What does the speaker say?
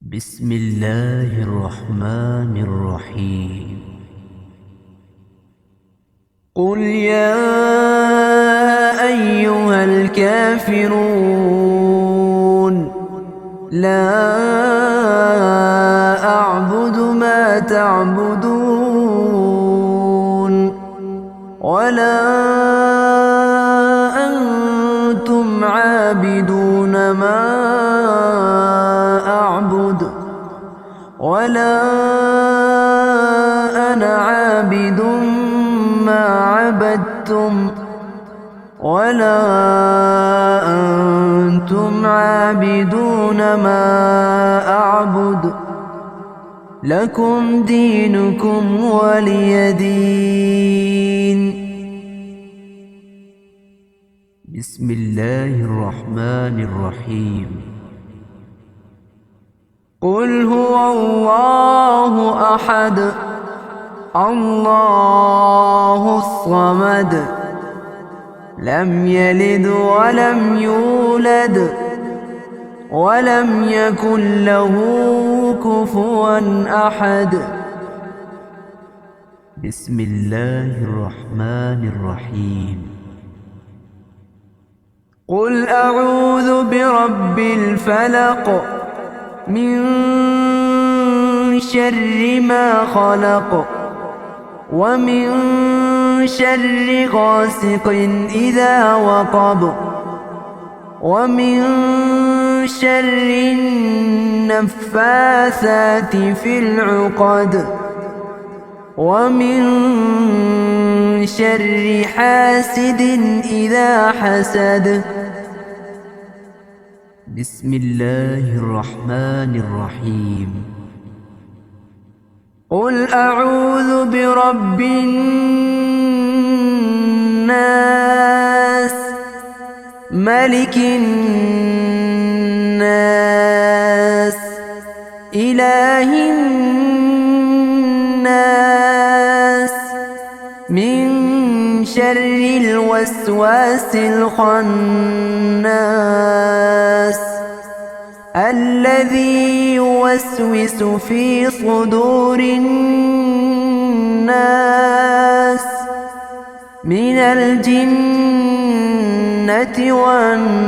بسم الله الرحمن الرحيم. قل يا أيها الكافرون لا أعبد ما تعبدون ولا أنتم عابدون ما أعبد ولا أنا عابد ما عبدتم ولا أنتم عابدون ما أعبد لكم دينكم ولي دين. بسم الله الرحمن الرحيم. قل هو الله أحد الله الصمد لم يلد ولم يولد ولم يكن له كفوا أحد. بسم الله الرحمن الرحيم. قل أعوذ برب الفلق من شر ما خلق ومن شر غاسق إذا وقب ومن شر النفاثات في العقد ومن شر حاسد إذا حسد. بسم الله الرحمن الرحيم. قل أعوذ برب الناس ملك الناس إله الناس من شر الوسواس الخناس الذي يوسوس في صدور الناس من الجنة والناس.